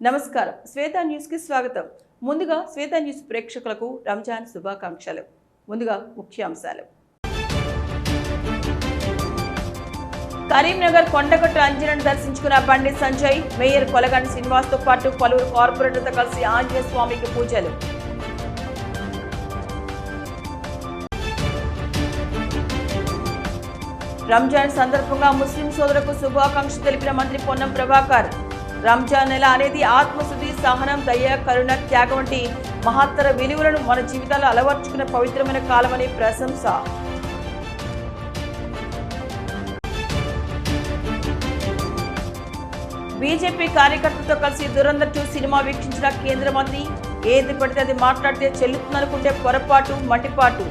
నమస్కారం, శ్వేత న్యూస్ కి స్వాగతం. ముందుగా శ్వేత న్యూస్ ప్రేక్షకులకు రంజాన్ శుభాకాంక్షలు. ముందుగా ముఖ్యాంశాలు. కరీంనగర్ కొండగట్టు అంజనను దర్శించుకున్న బండి సంజయ్. మేయర్ కొలగాని శ్రీనివాస్ తో పాటు పలువురు కార్పొరేటర్లతో కలిసి ఆంజనేయ స్వామికి పూజలు. రంజాన్ సందర్భంగా ముస్లిం సోదరులకు శుభాకాంక్షలు తెలిపిన మంత్రి పొన్నం ప్రభాకర్. రంజాన్ నెల అనేది ఆత్మశుద్ధి, సహనం, దయ, కరుణ, త్యాగం వంటి మహత్తర విలువలను మన జీవితాల్లో అలవర్చుకునే పవిత్రమైన కాలమని ప్రశంస. బీజేపీ కార్యకర్తలతో కలిసి దురంధర్ 2 సినిమా వీక్షించిన కేంద్ర మంత్రి. ఏది పడితే అది మాట్లాడితే చెల్లుతుందనుకుంటే పొరపాటు, మండిపాటు.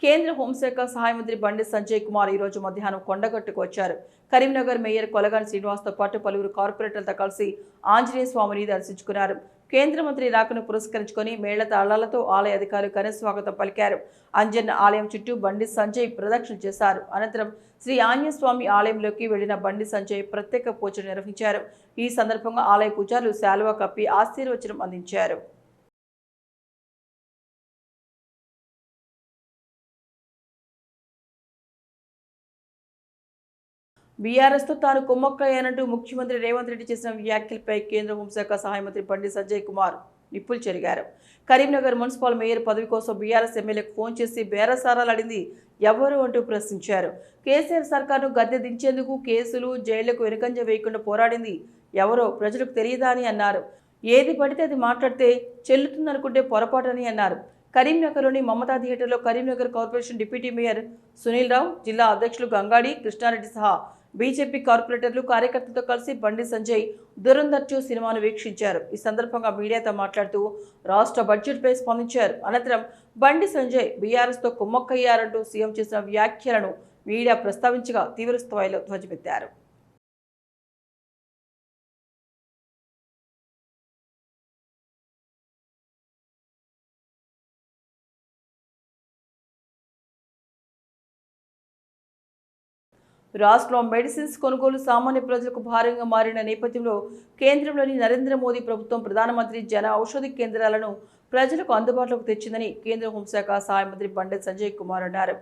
కేంద్ర హోంశాఖ సహాయ మంత్రి బండి సంజయ్ కుమార్ ఈరోజు మధ్యాహ్నం కొండగట్టుకు వచ్చారు. కరీంనగర్ మేయర్ కొలగాని శ్రీనివాస్తో పాటు పలువురు కార్పొరేటర్లతో కలిసి ఆంజనేయ స్వామిని దర్శించుకున్నారు. కేంద్ర మంత్రి రాకను పురస్కరించుకొని మేళ తాళాలతో ఆలయ అధికారులు ఘన స్వాగతం పలికారు. అంజన్న ఆలయం చుట్టూ బండి సంజయ్ ప్రదక్షిణ చేశారు. అనంతరం శ్రీ ఆంజనేయ స్వామి ఆలయంలోకి వెళ్లిన బండి సంజయ్ ప్రత్యేక పూజలు నిర్వహించారు. ఈ సందర్భంగా ఆలయ పూజారులు శాలువా కప్పి ఆశీర్వచనం అందించారు. బీఆర్ఎస్తో తాను కుమ్మక్కయ్యానంటూ ముఖ్యమంత్రి రేవంత్ రెడ్డి చేసిన వ్యాఖ్యలపై కేంద్ర హోంశాఖ సహాయ మంత్రి బండి సంజయ్ కుమార్ నిప్పులు చెరిగారు. కరీంనగర్ మున్సిపల్ మేయర్ పదవి కోసం బీఆర్ఎస్ ఎమ్మెల్యేకు ఫోన్ చేసి బేరసారాలాడింది ఎవరు అంటూ ప్రశ్నించారు. కేసీఆర్ సర్కార్ను గద్దె దించేందుకు కేసులు, జైళ్లకు వెనుకంజ వేయకుండా పోరాడింది ఎవరో ప్రజలకు తెలియదా అని అన్నారు. ఏది పడితే అది మాట్లాడితే చెల్లుతుందనుకుంటే పొరపాటని అన్నారు. కరీంనగర్లోని మమతా థియేటర్లో Karimnagar corporation deputy mayor Sunil Rao, జిల్లా అధ్యక్షులు గంగాడి కృష్ణారెడ్డి సహా బీజేపీ కార్పొరేటర్లు, కార్యకర్తలతో కలిసి బండి సంజయ్ దురంధర్ 2 సినిమాను వీక్షించారు. ఈ సందర్భంగా మీడియాతో మాట్లాడుతూ రాష్ట్ర బడ్జెట్పై స్పందించారు. అనంతరం బండి సంజయ్ బీఆర్ఎస్తో కుమ్మక్కయ్యారంటూ సీఎం చేసిన వ్యాఖ్యలను మీడియా ప్రస్తావించగా తీవ్ర స్థాయిలో ధ్వజమెత్తారు. రాష్ట్రంలో మెడిసిన్స్ కొనుగోలు సామాన్య ప్రజలకు భారంగా మారిన నేపథ్యంలో కేంద్రంలోని నరేంద్ర మోదీ ప్రభుత్వం ప్రధానమంత్రి జన ఔషధి కేంద్రాలను ప్రజలకు అందుబాటులోకి తెచ్చిందని కేంద్ర హోంశాఖ సహాయ మంత్రి బండి సంజయ్ కుమార్ అన్నారు.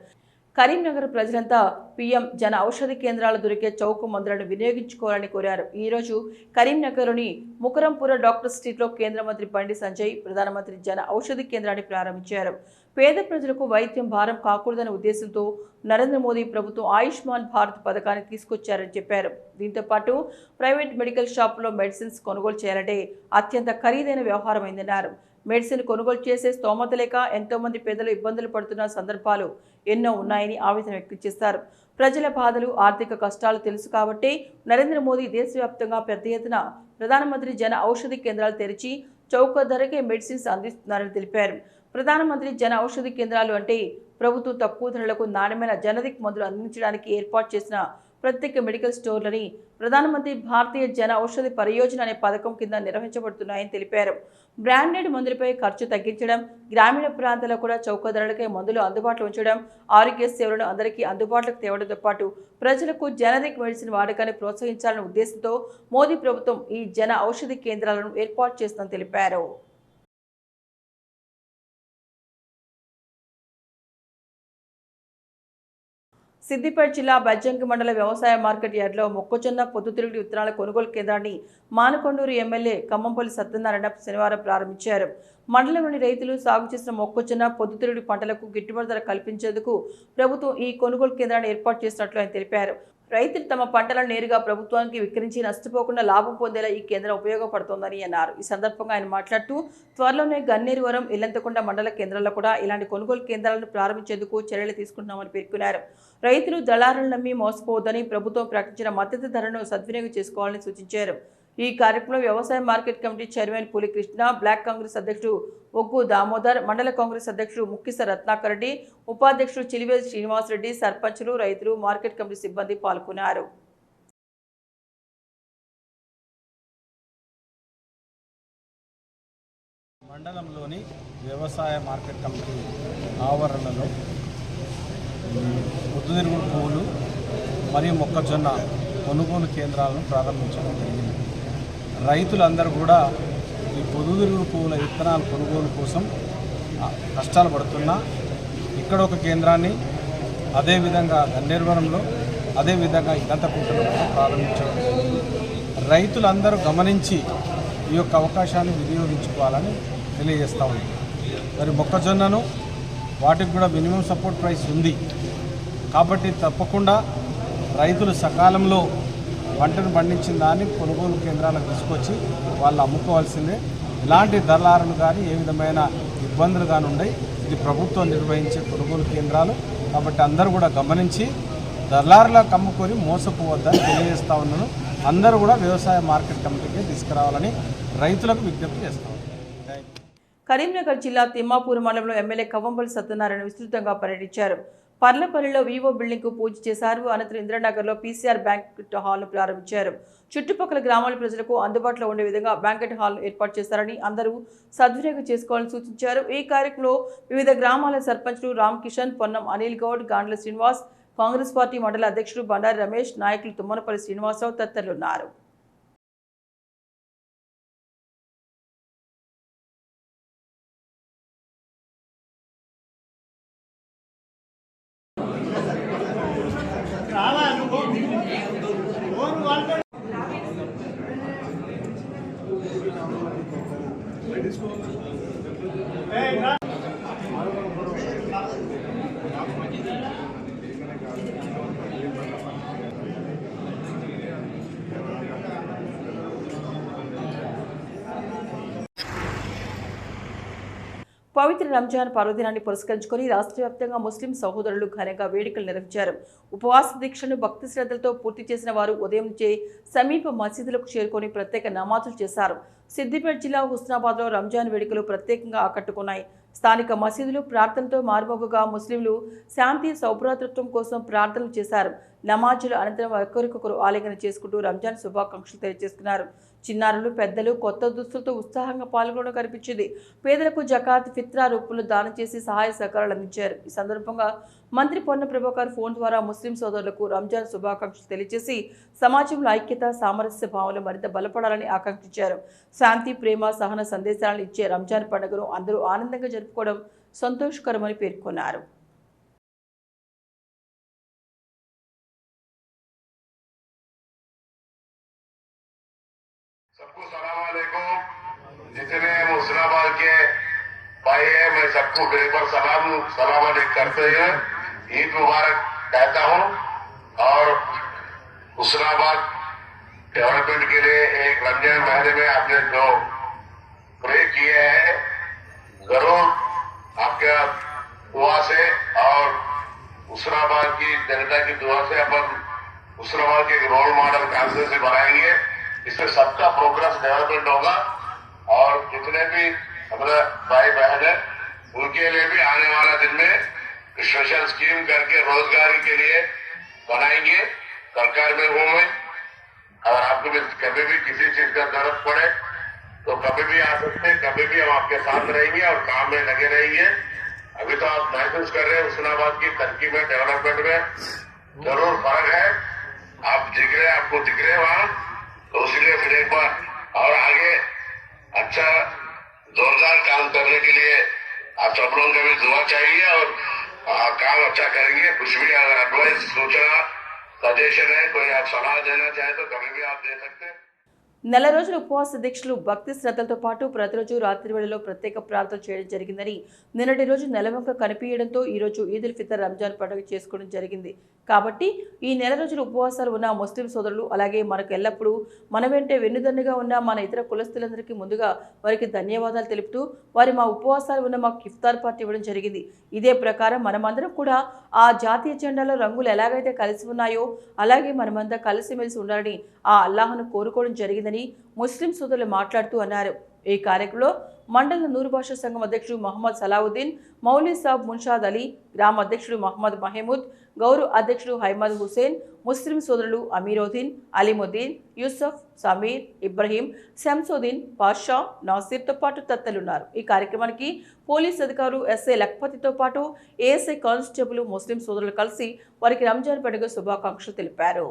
కరీంనగర్ ప్రజలంతా పీఎం జన ఔషధి కేంద్రాలు దొరికే చౌక మందులను వినియోగించుకోవాలని కోరారు. ఈరోజు కరీంనగర్లోని ముకరంపుర డాక్టర్ స్ట్రీట్లో కేంద్ర మంత్రి బండి సంజయ్ ప్రధానమంత్రి జన ఔషధి కేంద్రాన్ని ప్రారంభించారు. పేద ప్రజలకు వైద్యం భారం కాకూడదనే ఉద్దేశంతో నరేంద్ర మోదీ ప్రభుత్వం ఆయుష్మాన్ భారత్ పథకాన్ని తీసుకొచ్చారని చెప్పారు. దీంతో పాటు ప్రైవేట్ మెడికల్ షాపుల్లో మెడిసిన్స్ కొనుగోలు చేయాలంటే అత్యంత ఖరీదైన వ్యవహారమైందన్నారు. మెడిసిన్ కొనుగోలు చేసే స్తోమత లేక ఎంతో మంది పేదలు ఇబ్బందులు పడుతున్న సందర్భాలు ఎన్నో ఉన్నాయని ఆవేదన వ్యక్తం చేశారు. ప్రజల బాధలు, ఆర్థిక కష్టాలు తెలుసు కాబట్టి నరేంద్ర మోదీ దేశవ్యాప్తంగా పెద్ద ఎత్తున ప్రధానమంత్రి జన ఔషధి కేంద్రాలు తెరిచి చౌక ధరకే మెడిసిన్స్ అందిస్తున్నారని తెలిపారు. ప్రధానమంత్రి జన ఔషధి కేంద్రాలు అంటే ప్రభుత్వం తక్కువ ధరలకు నాణ్యమైన జనరిక్ మందులు అందించడానికి ఏర్పాటు చేసిన ప్రత్యేక మెడికల్ స్టోర్లని ప్రధానమంత్రి భారతీయ జన ఔషధి పరియోజన అనే పథకం కింద నిర్వహించబడుతున్నాయని తెలిపారు. బ్రాండెడ్ మందులపై ఖర్చు తగ్గించడం, గ్రామీణ ప్రాంతాల్లో కూడా చౌక ధరలకే మందులు అందుబాటులో ఉంచడం, ఆరోగ్య సేవలను అందరికీ అందుబాటులోకి తేవడంతో పాటు ప్రజలకు జనరిక్ మెడిసిన్ వాడకాన్ని ప్రోత్సహించాలనే ఉద్దేశంతో మోదీ ప్రభుత్వం ఈ జన ఔషధి కేంద్రాలను ఏర్పాటు చేస్తుందని తెలిపారు. సిద్దిపేట జిల్లా బజ్జంకి మండల వ్యవసాయ మార్కెట్ యార్డ్లో మొక్కజొన్న పొద్దుతిరుగుడు విత్తనాల కొనుగోలు కేంద్రాన్ని మానకొండూరు ఎమ్మెల్యే ఖమ్మంపల్లి సత్యనారాయణ శనివారం ప్రారంభించారు. మండలంలోని రైతులు సాగు చేసిన మొక్కజొన్న పొద్దుతిరుగుడు పంటలకు గిట్టుబాటు ధర కల్పించేందుకు ప్రభుత్వం ఈ కొనుగోలు కేంద్రాన్ని ఏర్పాటు చేసినట్లు ఆయన తెలిపారు. రైతులు తమ పంటలను నేరుగా ప్రభుత్వానికి విక్రయించి నష్టపోకుండా లాభం పొందేలా ఈ కేంద్రం ఉపయోగపడుతోందని అన్నారు. ఈ సందర్భంగా ఆయన మాట్లాడుతూ త్వరలోనే గన్నేరువరం, ఇల్లంతకొండ మండల కేంద్రాల్లో కూడా ఇలాంటి కొనుగోలు కేంద్రాలను ప్రారంభించేందుకు చర్యలు తీసుకుంటున్నామని పేర్కొన్నారు. రైతులు దళారులను నమ్మి మోసపోవద్దని ప్రభుత్వం ప్రకటించిన మద్దతు ధరను సద్వినియోగం చేసుకోవాలని సూచించారు. ఈ కార్యక్రమంలో వ్యవసాయ మార్కెట్ కమిటీ చైర్మన్ పులి కృష్ణ, బ్లాక్ కాంగ్రెస్ అధ్యక్షుడు ఒగ్గు దామోదర్, మండల కాంగ్రెస్ అధ్యక్షుడు ముక్కిస రత్నాకర్ రెడ్డి, ఉపాధ్యక్షుడు చిలివేల్ శ్రీనివాస్ రెడ్డి, సర్పంచులు, రైతులు, మార్కెట్ కమిటీ సిబ్బంది పాల్గొన్నారు. మండలంలోని వ్యవసాయ మార్కెట్ కమిటీ ఆవరణలో పొద్దుతిరుగుడు పువ్వులు మరియు మొక్కజొన్న కొనుగోలు కేంద్రాలను ప్రారంభించడం జరిగింది. రైతులందరూ కూడా ఈ పొద్దుతిరుగుడు పువ్వుల విత్తనాల కొనుగోలు కోసం కష్టాలు పడుతున్నా ఇక్కడ ఒక కేంద్రాన్ని, అదేవిధంగా గన్నేరువరంలో, అదేవిధంగా ఇదంతకుంటలో ప్రారంభించడం జరిగింది. రైతులందరూ గమనించి ఈ యొక్క అవకాశాన్ని వినియోగించుకోవాలని తెలియజేస్తూ ఉంది. మరి మొక్కజొన్నను వాటికి కూడా మినిమం సపోర్ట్ ప్రైస్ ఉంది కాబట్టి తప్పకుండా రైతులు సకాలంలో పంటను పండించిన దాన్ని కొనుగోలు కేంద్రాలకు తీసుకొచ్చి వాళ్ళు అమ్ముకోవాల్సిందే. ఎలాంటి దళారులు కానీ ఏ విధమైన ఇబ్బందులు కానీ ఉన్నాయి. ఇది ప్రభుత్వం నిర్వహించే కొనుగోలు కేంద్రాలు కాబట్టి అందరూ కూడా గమనించి దళారులకు అమ్ముకొని మోసపోవద్దని తెలియజేస్తూ ఉన్నాను. అందరూ కూడా వ్యవసాయ మార్కెట్ కమిటీకి తీసుకురావాలని రైతులకు విజ్ఞప్తి చేస్తాం. కరీంనగర్ జిల్లా తిమ్మాపూర్ మండలంలో ఎమ్మెల్యే కవ్వంపల్లి సత్యనారాయణ విస్తృతంగా పర్యటించారు. పర్లపల్లిలో వివో బిల్డింగ్ కు పూజ చేశారు. అనంతరం ఇంద్రనగర్లో పీసీఆర్ బ్యాంకెట్ హాల్ను ప్రారంభించారు. చుట్టుపక్కల గ్రామాల ప్రజలకు అందుబాటులో ఉండే విధంగా బ్యాంకెట్ హాల్ ఏర్పాటు చేశారని అందరూ సద్వినియోగం చేసుకోవాలని సూచించారు. ఈ కార్యక్రమంలో వివిధ గ్రామాల సర్పంచ్లు రామ్ కిషన్, పొన్నం అనిల్ గౌడ్, గాండ్ల శ్రీనివాస్, కాంగ్రెస్ పార్టీ మండల అధ్యక్షుడు బండారి రమేష్, నాయకులు తుమ్మనపల్లి శ్రీనివాసరావు తదితరులు ఉన్నారు. పవిత్ర రంజాన్ పర్వదినాన్ని పురస్కరించుకొని రాష్ట్ర వ్యాప్తంగా ముస్లిం సహోదరులు ఘనంగా వేడుకలు నిర్వహించారు. ఉపవాస దీక్షను భక్తి శ్రద్ధలతో పూర్తి చేసిన వారు ఉదయం నుంచే సమీప మసీదులకు చేరుకొని ప్రత్యేక నమాజులు చేశారు. సిద్దిపేట జిల్లా హుస్నాబాద్లో రంజాన్ వేడుకలు ప్రత్యేకంగా ఆకట్టుకున్నాయి. స్థానిక మసీదులు ప్రార్థనతో మారుమోగగా ముస్లింలు శాంతి సౌభ్రాతృత్వం కోసం ప్రార్థనలు చేశారు. నమాజుల అనంతరం ఒకరికొకరు ఆలింగన చేసుకుంటూ రంజాన్ శుభాకాంక్షలు తెలియజేసుకున్నారు. చిన్నారులు, పెద్దలు కొత్త దుస్తులతో ఉత్సాహంగా పాల్గొనడం కనిపించింది. పేదలకు జకాత్, ఫిత్రా రూపంలో దానం చేసి సహాయ సహకారాలు అందించారు. ఈ సందర్భంగా మంత్రి పొన్న ప్రభాకర్ ఫోన్ ద్వారా ముస్లిం సోదరులకు రంజాన్ శుభాకాంక్షలు తెలియజేసి సమాజంలో ఐక్యత, సామరస్య భావనలు మరింత బలపడాలని ఆకాంక్షించారు. శాంతి, ప్రేమ, సహన సందేశాలను ఇచ్చే రంజాన్ పండుగను అందరూ ఆనందంగా జరుపుకోవడం సంతోషకరమని పేర్కొన్నారు. सबको सलाम वालेकुम। जितने मुसलाबाद के भाई है मैं सबको बेहतर सलाम करते हुए ईद मुबारक कहता हूँ। और मुसलाबाद डेवलपमेंट के लिए एक रमजान महीने में आपने जो प्रे किए हैं जरूर आपके दुआ से और मुसलाबाद की जनता की दुआ से अपन मुसलाबाद के रोल मॉडल कॉन्स्टिट्यूंसी बनाएंगे। इससे सबका प्रोग्रेस डेवलपमेंट होगा और जितने भी हमारे भाई बहन है उनके लिए भी आने वाला दिन में स्पेशल स्कीम करके रोजगारी के लिए बनाएंगे। सरकार में हूँ मैं, अगर आपको भी कभी भी किसी चीज का जरूरत पड़े तो कभी भी आ सकते हैं, कभी भी हम आपके साथ रहेंगे और काम में लगे रहेंगे। अभी तो आप महसूस कर रहे हैं हुस्नाबाद की तरक्की में, डेवलपमेंट में जरूर फर्क है। आप दिख रहे, आपको दिख रहे वहाँ, तो इसलिए फिर एक बार और आगे अच्छा जोरदार काम करने के लिए आप सब लोगों का भी दुआ चाहिए और काम अच्छा करेंगे। कुछ भी अगर एडवाइस, सूचना, सजेशन है, कोई आप सलाह देना चाहे तो कभी भी आप दे सकते हैं। నెల రోజుల ఉపవాస దీక్షలు భక్తి శ్రద్ధలతో పాటు ప్రతిరోజు రాత్రి వేళలో ప్రత్యేక ప్రార్థన చేయడం జరిగిందని, నిన్నటి రోజు నెలవంక కనిపించడంతో ఈ రోజు ఈదుల్ ఫితర్ రంజాన్ పండుగ చేసుకోవడం జరిగింది. కాబట్టి ఈ నెల రోజులు ఉపవాసాలు ఉన్న ముస్లిం సోదరులు, అలాగే మనకు ఎల్లప్పుడూ మన వెంటే వెన్నుదన్నుగా ఉన్న మన ఇతర కులస్తులందరికీ ముందుగా వారికి ధన్యవాదాలు తెలుపుతూ వారి మా ఉపవాసాలు ఉన్న మాకు ఇఫ్తార్ పార్టీ ఇవ్వడం జరిగింది. ఇదే ప్రకారం మనమందరం కూడా ఆ జాతీయ జెండాలో రంగులు ఎలాగైతే కలిసి ఉన్నాయో అలాగే మనమంతా కలిసిమెలిసి ఉండాలని ఆ అల్లాహ్ను కోరుకోవడం జరిగింది జరిగిందని ముస్లిం సోదరులు మాట్లాడుతూ అన్నారు. ఈ కార్యక్రమంలో మండల నూరు భాషా సంఘం అధ్యక్షుడు మహమ్మద్ సలావుద్దీన్, మౌలీ సాబ్ మున్షాద్ అలీ, గ్రామ అధ్యక్షుడు మహమ్మద్ మహమూద్, గౌరవ్ అధ్యక్షుడు హైమద్ హుసేన్, ముస్లిం సోదరులు అమీరుద్దీన్, అలీముద్దీన్, యూసఫ్, సమీర్, ఇబ్రహీం, శంసుద్దీన్, పాషా, నాసిర్తో పాటు తత్తలున్నారు. ఈ కార్యక్రమానికి పోలీస్ అధికారులు ఎస్ఐ లక్పతితో పాటు ఏఎస్ఐ కానిస్టేబుల్ ముస్లిం సోదరులు కలిసి వారికి రంజాన్ పండుగ శుభాకాంక్షలు తెలిపారు.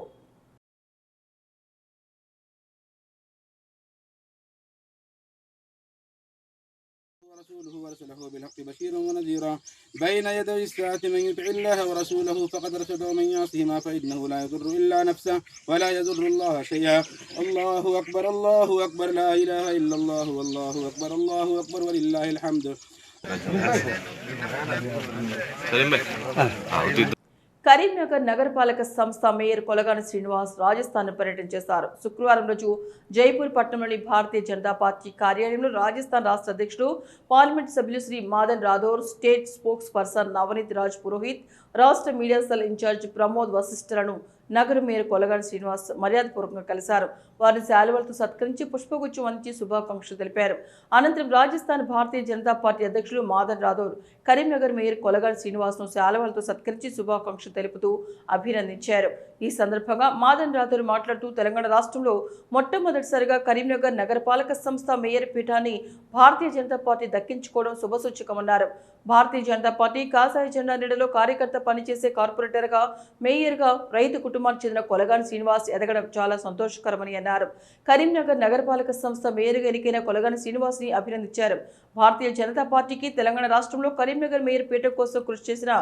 ورسوله بالحق بشيرا ونذيرا بين يدي الساعة من يطع الله ورسوله فقد رشد ومن يعصهما فإنه لا يضر إلا نفسه ولا يضر الله شيئا. الله أكبر لا إله إلا الله والله أكبر ولله الحمد. కరీంనగర్ నగరపాలక సంస్థ మేయర్ కొలగాని శ్రీనివాస్ రాజస్థాన్ పర్యటన చేశారు. శుక్రవారం రోజు జైపూర్ పట్టణంలోని భారతీయ జనతా పార్టీ కార్యాలయంలో రాజస్థాన్ రాష్ట్ర అధ్యక్షుడు పార్లమెంట్ సభ్యులు Shri Madan Rathore, state spokesperson Navneet Raj Purohit, రాష్ట్ర మీడియా సెల్ ఇన్ఛార్జ్ ప్రమోద్ వశిష్ఠలను నగర మేయర్ కొలగాని శ్రీనివాస్ మర్యాదపూర్వకంగా కలిశారు. వారిని శాలువలతో సత్కరించి పుష్పగుచ్చం అందించి శుభాకాంక్షలు తెలిపారు. అనంతరం రాజస్థాన్ భారతీయ జనతా పార్టీ అధ్యక్షులు మాదన్ రాథోర్ కరీంనగర్ మేయర్ కొలగాని శ్రీనివాస్ను శాలువలతో సత్కరించి శుభాకాంక్షలు తెలుపుతూ అభినందించారు. ఈ సందర్భంగా మాదన్ రాథోర్ మాట్లాడుతూ తెలంగాణ రాష్ట్రంలో మొట్టమొదటిసారిగా కరీంనగర్ నగరపాలక సంస్థ మేయర్ పీఠాన్ని భారతీయ జనతా పార్టీ దక్కించుకోవడం శుభసూచకమన్నారు. భారతీయ జనతా పార్టీ కాషాయ జెండా నీడలో కార్యకర్త పనిచేసే కార్పొరేటర్గా, మేయర్గా రైతు కుటుంబానికి చెందిన కొలగాని శ్రీనివాస్ ఎదగడం చాలా సంతోషకరమని అన్నారు. కరీంనగర్ నగరపాలక సంస్థ మేయర్గా ఎన్నికైన కొలగాని శ్రీనివాస్ ని అభినందించారు. భారతీయ జనతా పార్టీకి తెలంగాణ రాష్ట్రంలో కరీంనగర్ మేయర్ పీఠం కోసం కృషి చేసిన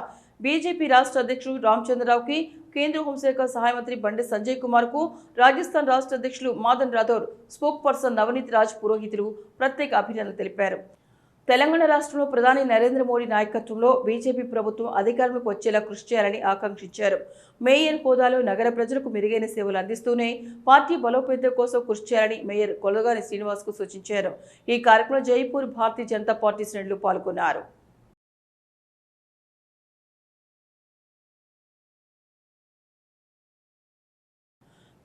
బీజేపీ రాష్ట్ర అధ్యక్షుడు రామచంద్రరావుకి, కేంద్ర హోంశాఖ సహాయ మంత్రి బండి సంజయ్ కుమార్ కు, రాజస్థాన్ రాష్ట్ర అధ్యక్షులు మాదన్ రాథోర్, స్పోక్ పర్సన్ నవనీత్ రాజ్ పురోహితులు ప్రత్యేక అభినందనలు తెలిపారు. తెలంగాణ రాష్ట్రంలో ప్రధాని నరేంద్ర మోడీ నాయకత్వంలో బీజేపీ ప్రభుత్వం అధికారంలోకి వచ్చేలా కృషి చేయాలని ఆకాంక్షించారు. మేయర్ హోదాలో నగర ప్రజలకు మెరుగైన సేవలు అందిస్తూనే పార్టీ బలోపేతం కోసం కృషి చేయాలని మేయర్ కొలగాని శ్రీనివాస్ కు సూచించారు. ఈ కార్యక్రమంలో జైపూర్ భారతీయ జనతా పార్టీ శ్రేణులు పాల్గొన్నారు.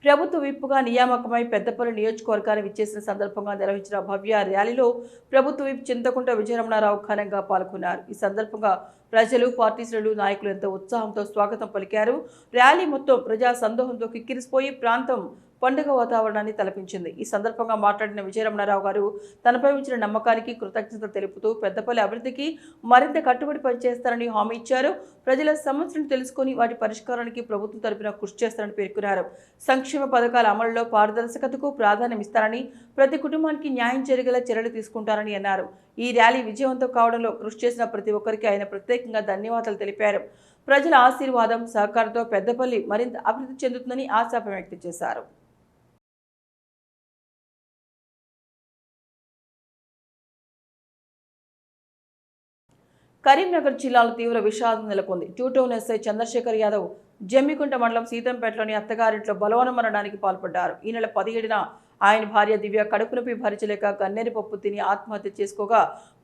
ప్రభుత్వ విప్గా నియామకమై పెద్దపల్లి నియోజకవర్గాన్ని విచ్చేసిన సందర్భంగా నిర్వహించిన భవ్య ర్యాలీలో ప్రభుత్వ విప్ చింతకుంట విజయరమణారావు ఘనంగా పాల్గొన్నారు. ఈ సందర్భంగా ప్రజలు, పార్టీ శ్రేణులు, నాయకులు ఎంతో ఉత్సాహంతో స్వాగతం పలికారు. ర్యాలీ మొత్తం ప్రజా సందోహంతో కిక్కిరిసిపోయి ప్రాంతం పండుగ వాతావరణాన్ని తలపించింది. ఈ సందర్భంగా మాట్లాడిన విజయరమణారావు గారు తనపై ఉంచిన నమ్మకానికి కృతజ్ఞత తెలుపుతూ పెద్దపల్లి అభివృద్ధికి మరింత కట్టుబడి పనిచేస్తారని హామీ ఇచ్చారు. ప్రజల సమస్యలను తెలుసుకుని వాటి పరిష్కారానికి ప్రభుత్వం తరపున కృషి చేస్తారని పేర్కొన్నారు. సంక్షేమ పథకాల అమలులో పారదర్శకతకు ప్రాధాన్యం ఇస్తారని, ప్రతి కుటుంబానికి న్యాయం జరిగేలా చర్యలు తీసుకుంటారని అన్నారు. ఈ ర్యాలీ విజయవంతం కావడంలో కృషి చేసిన ప్రతి ఒక్కరికి ఆయన ప్రత్యేకంగా ధన్యవాదాలు తెలిపారు. ప్రజల ఆశీర్వాదం, సహకారంతో పెద్దపల్లి మరింత అభివృద్ధి చెందుతుందని ఆశాభావం వ్యక్తం చేశారు. కరీంనగర్ జిల్లాలో తీవ్ర విషాదం నెలకొంది. టూటౌన్ ఎస్ఐ చంద్రశేఖర్ యాదవ్ జమ్మికుంట మండలం సీతంపేటలోని అత్తగారింట్లో బలవన మరణానికి పాల్పడ్డారు. ఈ నెల 17న ఆయన భార్య దివ్య కడుపు నొప్పి భరించలేక గన్నేరు పప్పు తిని ఆత్మహత్య చేసుకోగా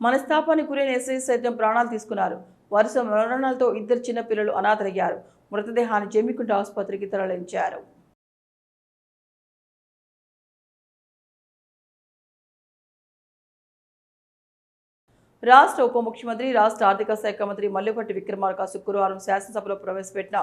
మనస్తాపానికి గురైన ఎస్ఐ సైతం ప్రాణాలు తీసుకున్నారు. వరుస మరణాలతో 2 చిన్న పిల్లలు అనాథలయ్యారు. మృతదేహాన్ని జమ్మికుంట ఆసుపత్రికి తరలించారు. రాష్ట్ర ఉప ముఖ్యమంత్రి, రాష్ట్ర ఆర్థిక శాఖ మంత్రి మల్లుపట్టి విక్రమార్క శుక్రవారం శాసనసభలో ప్రవేశపెట్టిన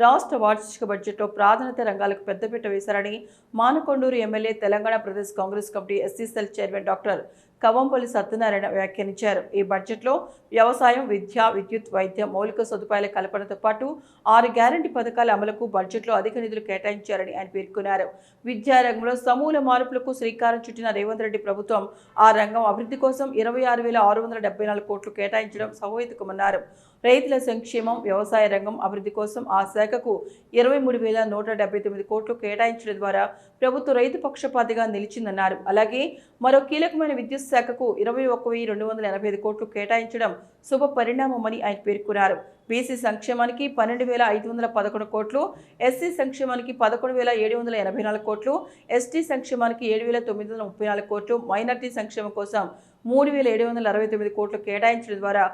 రాష్ట్ర వార్షిక బడ్జెట్లో ప్రాధాన్యత రంగాలకు పెద్దపీట వేశారని Manakondur MLA, Telangana Pradesh Congress committee SC cell chairman doctor Kavampalli Satyanarayana వ్యాఖ్యానించారు. ఈ బడ్జెట్లో వ్యవసాయం, విద్య, విద్యుత్, వైద్యం, మౌలిక సదుపాయాల కల్పనతో పాటు 6 గ్యారంటీ పథకాల అమలుకు బడ్జెట్లో అధిక నిధులు కేటాయించారని ఆయన పేర్కొన్నారు. విద్యారంగంలో సమూల మార్పులకు శ్రీకారం చుట్టిన రేవంత్ రెడ్డి ప్రభుత్వం ఆ రంగం అభివృద్ధి కోసం 26,674 కోట్లు కేటాయించడం సహోహితకమన్నారు. రైతుల సంక్షేమం, వ్యవసాయ రంగం అభివృద్ధి కోసం ఆ శాఖకు 23,179 కోట్లు కేటాయించడం ద్వారా ప్రభుత్వం రైతు పక్షపాతిగా నిలిచిందన్నారు. అలాగే మరో కీలకమైన విద్యుత్ శాఖకు 21,285 కోట్లు కేటాయించడం శుభ పరిణామమని ఆయన పేర్కొన్నారు. బీసీ సంక్షేమానికి 12,511 కోట్లు, ఎస్సీ సంక్షేమానికి 11,784 కోట్లు, ఎస్టీ సంక్షేమానికి 7,934 కోట్లు, మైనార్టీ సంక్షేమం కోసం 3,769 కోట్లు కేటాయించడం ద్వారా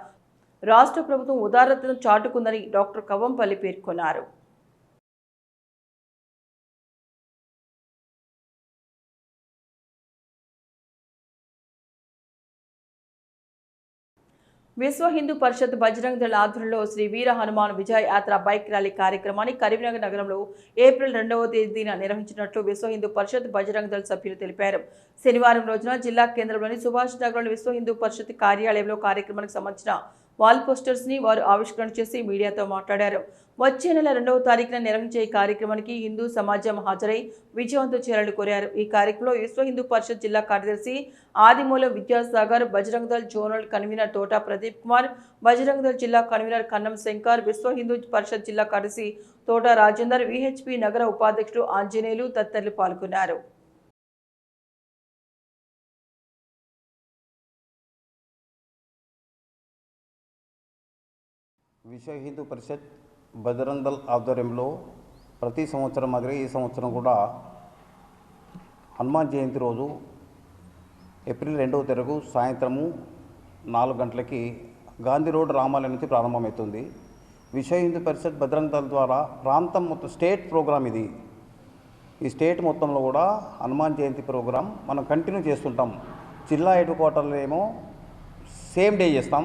రాష్ట్ర ప్రభుత్వం ఉదారతను చాటుకుందని డాక్టర్ కవంపల్లి పేర్కొన్నారు. విశ్వ హిందూ పరిషత్ బజరంగ్ దళ ఆధ్వర్యంలో శ్రీ వీర హనుమాన్ విజయ యాత్ర బైక్ ర్యాలీ కార్యక్రమాన్ని కరీంనగర్ నగరంలో ఏప్రిల్ 2వ తేదీన నిర్వహించినట్లు విశ్వ హిందూ పరిషత్ బజరంగ్ దళ సభ్యులు తెలిపారు. శనివారం రోజున జిల్లా కేంద్రంలోని సుభాష్ నగర్లోని విశ్వ హిందూ పరిషత్ కార్యాలయంలో కార్యక్రమానికి సంబంధించిన వాల్ పోస్టర్స్ ని వారు ఆవిష్కరణ చేసి మీడియాతో మాట్లాడారు. వచ్చే నెల 2వ తారీఖున నిర్వహించే ఈ కార్యక్రమానికి హిందూ సమాజం హాజరై విజయవంతం చేయాలని కోరారు. ఈ కార్యక్రమంలో విశ్వ హిందూ పరిషత్ జిల్లా కార్యదర్శి ఆదిమూలం విద్యాసాగర్, బజరంగ్ దళ్ జోనల్ కన్వీనర్ తోట ప్రదీప్ కుమార్, బజరంగ్ దళ్ జిల్లా కన్వీనర్ కన్నం శంకర్, విశ్వ హిందూ పరిషత్ జిల్లా కార్యదర్శి తోట రాజేందర్, విహెచ్పి నగర ఉపాధ్యక్షుడు ఆంజనేయులు తదితరులు పాల్గొన్నారు. విశ్వ హిందూ పరిషత్ బజరంగ్ దళ్ ఆధ్వర్యంలో ప్రతి సంవత్సరం మాదిరి ఈ సంవత్సరం కూడా హనుమాన్ జయంతి రోజు ఏప్రిల్ 2వ తారీఖు సాయంత్రము 4 గంటలకి గాంధీ రోడ్ రామాలయం నుంచి ప్రారంభమవుతుంది. విశ్వ హిందూ పరిషత్ బజరంగ్ దళ్ ద్వారా ప్రాంతం మొత్తం స్టేట్ ప్రోగ్రాం ఇది. ఈ స్టేట్ మొత్తంలో కూడా హనుమాన్ జయంతి ప్రోగ్రాం మనం కంటిన్యూ చేస్తుంటాం. జిల్లా హెడ్ క్వార్టర్లో ఏమో సేమ్ డే చేస్తాం.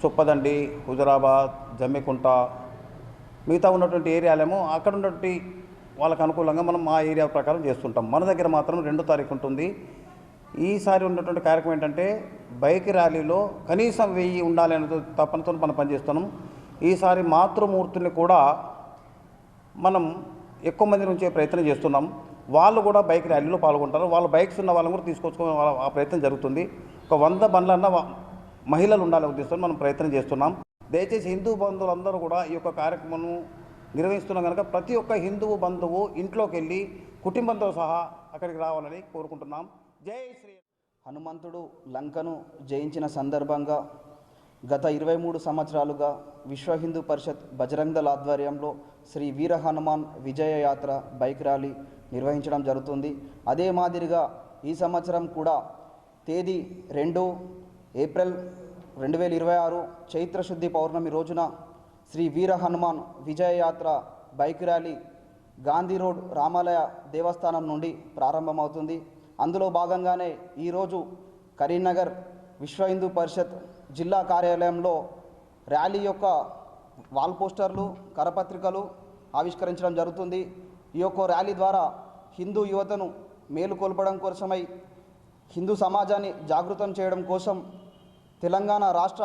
చొప్పదండి, హుజరాబాద్, జమ్మికుంట, మిగతా ఉన్నటువంటి ఏరియాలేమో అక్కడ ఉన్నటువంటి వాళ్ళకు అనుకూలంగా మనం ఆ ఏరియా ప్రకారం చేస్తుంటాం. మన దగ్గర మాత్రం 2వ తారీఖు ఉంటుంది. ఈసారి ఉన్నటువంటి కార్యక్రమం ఏంటంటే బైక్ ర్యాలీలో కనీసం 1000 ఉండాలి అనే తపనతో మనం పనిచేస్తున్నాం. ఈసారి మాతృమూర్తిని కూడా మనం ఎక్కువ మంది నుంచే ప్రయత్నం చేస్తున్నాం. వాళ్ళు కూడా బైక్ ర్యాలీలో పాల్గొంటారు. వాళ్ళ బైక్స్ ఉన్న వాళ్ళని కూడా తీసుకొచ్చుకునే ఆ ప్రయత్నం జరుగుతుంది. ఒక 100 బండ్లన్నా మహిళలు ఉండాలని ఉద్దేశంతో మనం ప్రయత్నం చేస్తున్నాం. దయచేసి హిందూ బంధువులందరూ కూడా ఈ యొక్క కార్యక్రమం నిర్వహిస్తున్నాం కనుక ప్రతి ఒక్క హిందూ బంధువు ఇంట్లోకి వెళ్ళి కుటుంబంతో సహా అక్కడికి రావాలని కోరుకుంటున్నాం. జై శ్రీ. హనుమంతుడు లంకను జయించిన సందర్భంగా గత 23 సంవత్సరాలుగా విశ్వ హిందూ పరిషత్ బజరంగ్ దళ్ ఆధ్వర్యంలో శ్రీ వీర హనుమాన్ విజయ యాత్ర బైక్ ర్యాలీ నిర్వహించడం జరుగుతుంది. అదే మాదిరిగా ఈ సంవత్సరం కూడా తేదీ 2 ఏప్రిల్ 2026 చైత్రశుద్ధి పౌర్ణమి రోజున శ్రీ వీర హనుమాన్ విజయ యాత్ర బైక్ ర్యాలీ గాంధీ రోడ్ రామాలయ దేవస్థానం నుండి ప్రారంభమవుతుంది. అందులో భాగంగానే ఈరోజు కరీంనగర్ విశ్వ హిందూ పరిషత్ జిల్లా కార్యాలయంలో ర్యాలీ యొక్క వాల్ పోస్టర్లు, కరపత్రికలు ఆవిష్కరించడం జరుగుతుంది. ఈ యొక్క ర్యాలీ ద్వారా హిందూ యువతను మేలుకొల్పడం కోసమై, హిందూ సమాజాన్ని జాగృతం చేయడం కోసం తెలంగాణ రాష్ట్ర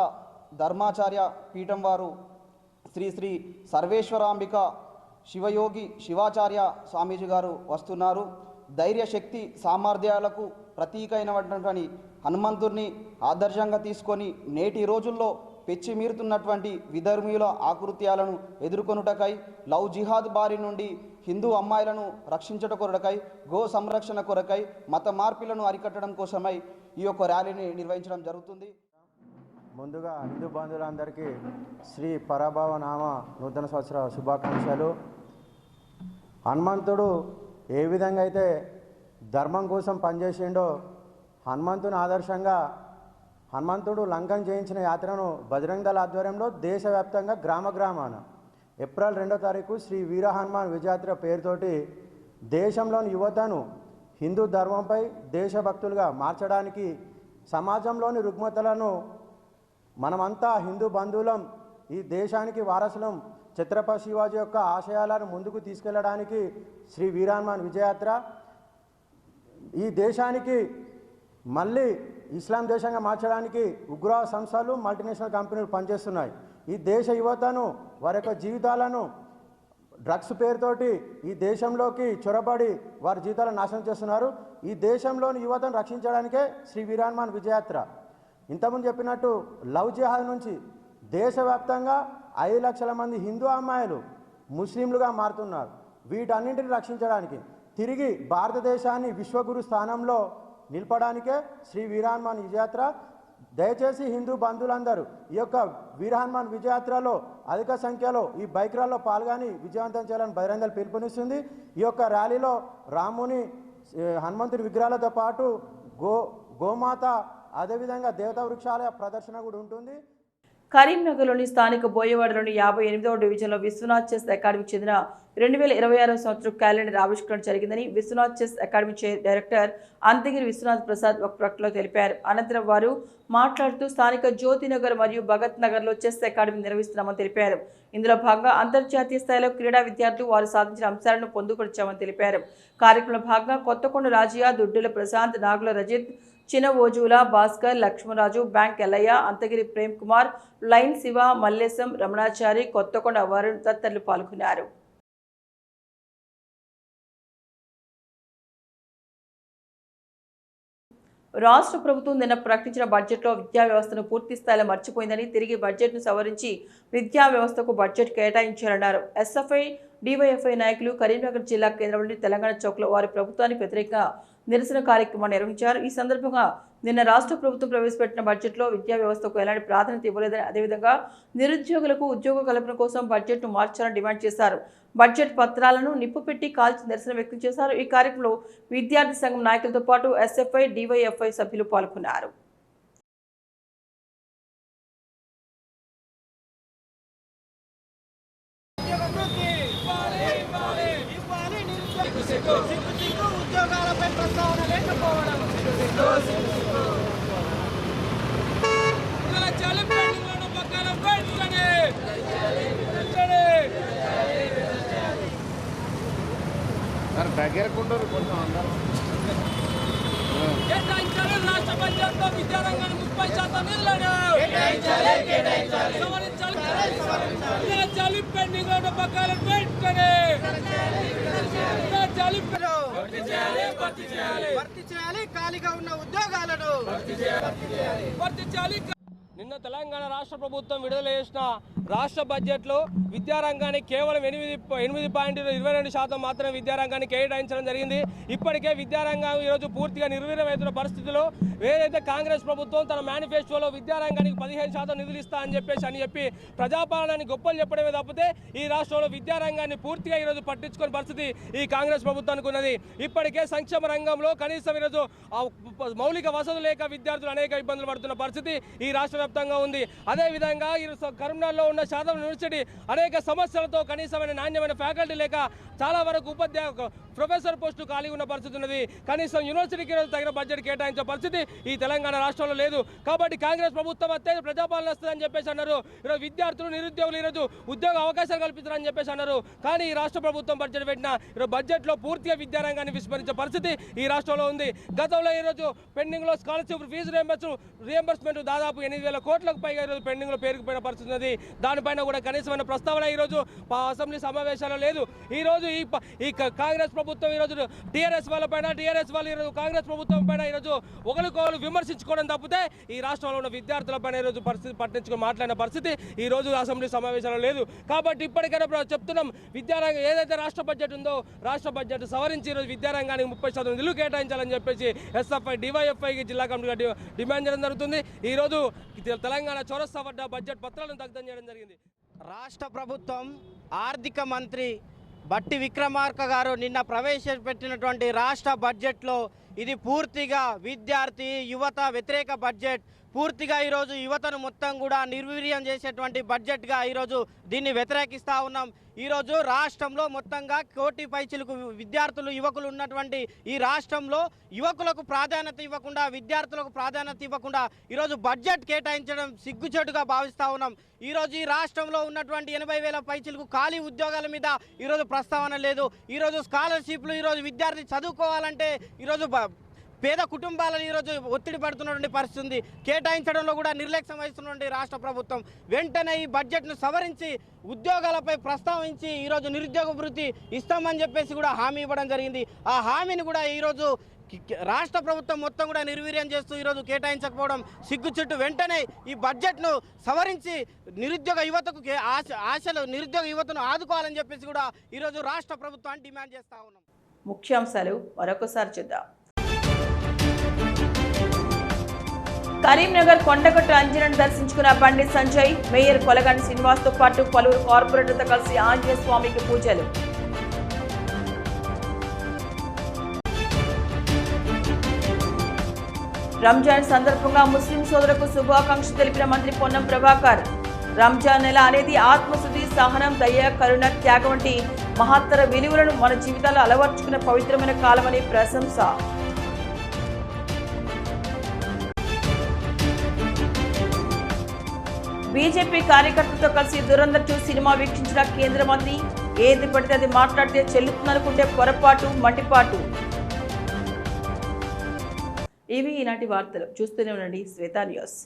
ధర్మాచార్య పీఠం వారు శ్రీ శ్రీ సర్వేశ్వరాంబిక శివయోగి శివాచార్య స్వామీజీ గారు వస్తున్నారు. ధైర్య శక్తి సామర్థ్యాలకు ప్రతీకైనటువంటి హనుమంతుడిని ఆదర్శంగా తీసుకొని నేటి రోజుల్లో పెచ్చిమీరుతున్నటువంటి విధర్మీయుల ఆకృత్యాలను ఎదుర్కొనుటకై, లవ్ జిహాద్ బారి నుండి హిందూ అమ్మాయిలను రక్షించట కొరకై, గో సంరక్షణ కొరకై, మత మార్పులను అరికట్టడం కోసమై ఈ యొక్క ర్యాలీని నిర్వహించడం జరుగుతుంది. ముందుగా హిందూ బంధువులందరికీ శ్రీ పరాభవ నామ నూతన సంవత్సర శుభాకాంక్షలు. హనుమంతుడు ఏ విధంగా అయితే ధర్మం కోసం పనిచేసిండో, హనుమంతుని ఆదర్శంగా హనుమంతుడు లంకను జయించిన యాత్రను బజరంగ్ దళ ఆధ్వర్యంలో దేశవ్యాప్తంగా గ్రామాన ఏప్రిల్ 2వ తారీఖు శ్రీ వీర హనుమాన్ విజయాత్ర పేరుతోటి దేశంలోని యువతను హిందూ ధర్మంపై దేశభక్తులుగా మార్చడానికి, సమాజంలోని రుగ్మతలను మనమంతా హిందూ బంధువులం, ఈ దేశానికి వారసులం, ఛత్రపతి శివాజీ యొక్క ఆశయాలను ముందుకు తీసుకెళ్లడానికి శ్రీ వీర హనుమాన్ విజయాత్ర ఈ దేశానికి మళ్ళీ ఇస్లాం దేశంగా మార్చడానికి ఉగ్రవాద సంస్థలు, మల్టీనేషనల్ కంపెనీలు పనిచేస్తున్నాయి. ఈ దేశ యువతను వారి యొక్క జీవితాలను డ్రగ్స్ పేరుతోటి ఈ దేశంలోకి చొరబడి వారి జీవితాలను నాశనం చేస్తున్నారు. ఈ దేశంలోని యువతను రక్షించడానికే శ్రీ వీర హనుమాన్ విజయాత్ర. ఇంతకుముందు చెప్పినట్టు లవ్ జిహాద్ నుంచి దేశవ్యాప్తంగా 5 లక్షల మంది హిందూ అమ్మాయిలు ముస్లింలుగా మారుతున్నారు. వీటన్నింటిని రక్షించడానికి, తిరిగి భారతదేశాన్ని విశ్వగురు స్థానంలో నిలపడానికే శ్రీ వీర హనుమాన్ విజయాత్ర. దయచేసి హిందూ బంధువులందరూ ఈ యొక్క వీర హనుమాన్ విజయాత్రలో అధిక సంఖ్యలో ఈ బైక్ ర్యాలీలో పాల్గొని విజయవంతం చేయాలని బజరంగ్ దళ్ పిలుపునిస్తుంది. ఈ యొక్క ర్యాలీలో రాముని, హనుమంతుని విగ్రహాలతో పాటు గోమాత, అదేవిధంగా దేవతా వృక్షాల ప్రదర్శన కూడా ఉంటుంది. కరీంనగర్లోని స్థానిక బోయవాడలోని 58వ డివిజన్లో విశ్వనాథ్ చెస్ అకాడమీకి చెందిన 2026 సంవత్సరం క్యాలెండర్ ఆవిష్కరణ జరిగిందని Vishwanath chess academy director Anthagiri Vishwanath Prasad ఒక ప్రకటనలో తెలిపారు. అనంతరం వారు మాట్లాడుతూ స్థానిక జ్యోతినగర్ మరియు భగత్ నగర్లో చెస్ అకాడమీ నిర్వహిస్తున్నామని తెలిపారు. ఇందులో భాగంగా అంతర్జాతీయ స్థాయిలో క్రీడా విద్యార్థులు వారు సాధించిన అంశాలను పొందుపరిచామని తెలిపారు. కార్యక్రమంలో భాగంగా కొత్తకొండ రాజయ్య, దుడ్డుల ప్రశాంత్, నాగుల రజిత్, చిన్న ఓజుల భాస్కర్, లక్ష్మణరాజు, బ్యాంక్ ఎల్లయ్య, అంతగిరి ప్రేమ్ కుమార్, లైన్ శివ, మల్లేశం, రమణాచారి, కొత్తకొండ వరుణ్ తదితరులు పాల్గొన్నారు. రాష్ట్ర ప్రభుత్వం నిన్న ప్రకటించిన బడ్జెట్లో విద్యా వ్యవస్థను పూర్తి స్థాయిలో మర్చిపోయిందని, తిరిగి బడ్జెట్ను సవరించి విద్యా వ్యవస్థకు బడ్జెట్ కేటాయించారన్నారు. ఎస్ఎఫ్ఐ, డివైఎఫ్ఐ నాయకులు కరీంనగర్ జిల్లా కేంద్రంలోని తెలంగాణ చౌక్లో వారి ప్రభుత్వానికి వ్యతిరేకంగా నిరసన కార్యక్రమాన్ని నిర్వహించారు. ఈ సందర్భంగా నిన్న రాష్ట్ర ప్రభుత్వం ప్రవేశపెట్టిన బడ్జెట్లో విద్యా వ్యవస్థకు ఎలాంటి ప్రాధాన్యత ఇవ్వలేదని, అదేవిధంగా నిరుద్యోగులకు ఉద్యోగ కల్పన కోసం బడ్జెట్ను మార్చాలని డిమాండ్ చేశారు. బడ్జెట్ పత్రాలను నిప్పుపెట్టి కాల్చి నిరసన వ్యక్తం చేశారు. ఈ కార్యక్రమంలో విద్యార్థి సంఘం నాయకులతో పాటు ఎస్ఎఫ్ఐ, డివైఎఫ్ఐ సభ్యులు పాల్గొన్నారు. ఉద్యోగాలపై ప్రస్తావన లేకపోవడం దగ్గరకుంటారు కొంచెం అందరూ కేటాయించాలి. రాష్ట్ర బడ్జెట్లో విద్యారంగాన్ని 30% నిధులను సవరించాలి. పెండింగ్ ఉన్న బకాయిలను వెంటనే భర్తీ చేయాలి. ఖాళీగా ఉన్న ఉద్యోగాలను భర్తీ చేయాలి. నిన్న తెలంగాణ రాష్ట్ర ప్రభుత్వం విడుదల చేసిన రాష్ట్ర బడ్జెట్లో విద్యారంగానికి కేవలం 8.22% మాత్రమే విద్యారంగానికి కేటాయించడం జరిగింది. ఇప్పటికే విద్యారంగం ఈరోజు పూర్తిగా నిర్వీర్యమవుతున్న పరిస్థితిలో ఏదైతే కాంగ్రెస్ ప్రభుత్వం తన మేనిఫెస్టోలో విద్యారంగానికి 15% నిధులు ఇస్తా అని చెప్పి ప్రజాపాలనాన్ని గొప్పలు చెప్పడమే తప్పితే ఈ రాష్ట్రంలో విద్యారంగాన్ని పూర్తిగా ఈరోజు పట్టించుకునే పరిస్థితి ఈ కాంగ్రెస్ ప్రభుత్వానికి ఉన్నది. ఇప్పటికే సంక్షేమ రంగంలో కనీసం ఈరోజు మౌలిక వసతులు లేక విద్యార్థులు అనేక ఇబ్బందులు పడుతున్న పరిస్థితి ఈ రాష్ట్ర వ్యాప్తంగా ఉంది. అదేవిధంగా కరీంనగర్లో ఉన్న శాతం యూనివర్సిటీ అనేక సమస్యలతో కనీసమైన నాణ్యమైన ఫ్యాకల్టీ లేక చాలా వరకు ప్రొఫెసర్ పోస్టు ఖాళీ ఉన్న పరిస్థితి ఉన్నది. కనీసం యూనివర్సిటీకి తగిన బడ్జెట్ కేటాయించే పరిస్థితి ఈ తెలంగాణ రాష్ట్రంలో లేదు. కాబట్టి కాంగ్రెస్ ప్రభుత్వం వస్తే ప్రజాపాలన వస్తుందని చెప్పేసి అన్నారు. ఈరోజు విద్యార్థులు, నిరుద్యోగులు ఈరోజు ఉద్యోగ అవకాశాలు కల్పిస్తారని చెప్పేసి అన్నారు. కానీ ఈ రాష్ట్ర ప్రభుత్వం బడ్జెట్ పెట్టిన ఈరోజు బడ్జెట్లో పూర్తిగా విద్యారంగాన్ని విస్మరించే పరిస్థితి ఈ రాష్ట్రంలో ఉంది. గతంలో ఈరోజు పెండింగ్లో స్కాలర్షిప్ ఫీజు రీఎంబర్స్మెంట్ దాదాపు 8,000 కోట్లకు పైగా ఈరోజు పెండింగ్లో పేరుకుపోయిన పరిస్థితి ఉన్నది. దానిపైన కూడా కనీసమైన ప్రస్తావన ఈరోజు అసెంబ్లీ సమావేశాల్లో లేదు. ఈరోజు ఈ కాంగ్రెస్ ప్రభుత్వం ఈరోజు టీఆర్ఎస్ వాళ్ళు ఈరోజు కాంగ్రెస్ ప్రభుత్వం పైన ఈరోజు ఒకరికొకరు విమర్శించుకోవడం తప్పితే ఈ రాష్ట్రంలో ఉన్న విద్యార్థులపైన ఈరోజు పరిస్థితి పట్టించుకొని మాట్లాడిన పరిస్థితి ఈ రోజు అసెంబ్లీ సమావేశాల్లో లేదు. కాబట్టి ఇప్పటికైనా చెప్తున్నాం, విద్యారంగం ఏదైతే రాష్ట్ర బడ్జెట్ ఉందో రాష్ట్ర బడ్జెట్ సవరించి ఈరోజు విద్యారంగానికి 30% నిధులు కేటాయించాలని చెప్పేసి ఎస్ఎఫ్ఐ, డివైఎఫ్ఐ జిల్లా కమిటీగా డిమాండ్ చేయడం జరుగుతుంది. ఈరోజు తెలంగాణ చౌరస్తా వద్ద బడ్జెట్ పత్రాలను దగ్ధం చేయడం జరిగింది. రాష్ట్ర ప్రభుత్వం ఆర్థిక మంత్రి బట్టి విక్రమార్క గారు నిన్న ప్రవేశపెట్టినటువంటి రాష్ట్ర బడ్జెట్లో ఇది పూర్తిగా విద్యార్థి యువత వ్యతిరేక బడ్జెట్. పూర్తిగా ఈరోజు యువతను మొత్తం కూడా నిర్వీర్యం చేసేటువంటి బడ్జెట్గా ఈరోజు దీన్ని వ్యతిరేకిస్తూ ఉన్నాం. ఈరోజు రాష్ట్రంలో మొత్తంగా 1 కోటి పైచిలకు విద్యార్థులు, యువకులు ఉన్నటువంటి ఈ రాష్ట్రంలో యువకులకు ప్రాధాన్యత ఇవ్వకుండా, విద్యార్థులకు ప్రాధాన్యత ఇవ్వకుండా ఈరోజు బడ్జెట్ కేటాయించడం సిగ్గుచేటుగా భావిస్తూ ఉన్నాం. ఈరోజు ఈ రాష్ట్రంలో ఉన్నటువంటి 80,000 పైచిలకు ఖాళీ ఉద్యోగాల మీద ఈరోజు ప్రస్తావన లేదు. ఈరోజు స్కాలర్షిప్లు ఈరోజు విద్యార్థి చదువుకోవాలంటే ఈరోజు పేద కుటుంబాలను ఈరోజు ఒత్తిడి పడుతున్నటువంటి పరిస్థితి ఉంది. కేటాయించడంలో కూడా నిర్లక్ష్యం వహిస్తున్నటువంటి రాష్ట్ర ప్రభుత్వం వెంటనే ఈ బడ్జెట్ను సవరించి ఉద్యోగాలపై ప్రస్తావించి ఈరోజు నిరుద్యోగ వృత్తి ఇస్తామని చెప్పేసి కూడా హామీ ఇవ్వడం జరిగింది. ఆ హామీని కూడా ఈరోజు రాష్ట్ర ప్రభుత్వం మొత్తం కూడా నిర్వీర్యం చేస్తూ ఈరోజు కేటాయించకపోవడం సిగ్గుచుట్టు. వెంటనే ఈ బడ్జెట్ను సవరించి నిరుద్యోగ యువతకు నిరుద్యోగ యువతను ఆదుకోవాలని చెప్పేసి కూడా ఈరోజు రాష్ట్ర ప్రభుత్వాన్ని డిమాండ్ చేస్తూ ఉన్నాం. ముఖ్యాంశాలు మరొకసారి చూద్దాం. కరీంనగర్ కొండగట్టు అంజనను దర్శించుకున్న బండి సంజయ్, మేయర్ కొలగండి శ్రీనివాస్తో పాటు పలువురు కార్పొరేటర్లతో కలిసి ఆంజనేయ స్వామికి పూజలు. రంజాన్ సందర్భంగా ముస్లిం సోదరులకు శుభాకాంక్షలు తెలిపిన మంత్రి పొన్నం ప్రభాకర్. రంజాన్ నెల అనేది ఆత్మశుద్ధి, సహనం, దయ, కరుణ, త్యాగం వంటి మహత్తర విలువలను మన జీవితాల్లో అలవర్చుకునే పవిత్రమైన కాలమని ప్రశంస. బీజేపీ కార్యకర్తలతో కలిసి దురంధర్ 2 సినిమా వీక్షించిన కేంద్ర మంత్రి. ఏది పడితే అది మాట్లాడితే చెల్లుతుందనుకుంటే పొరపాటు, మంటిపాటు. ఇవి ఈనాటి వార్తలు. చూస్తూనే ఉండండి శ్వేత న్యూస్.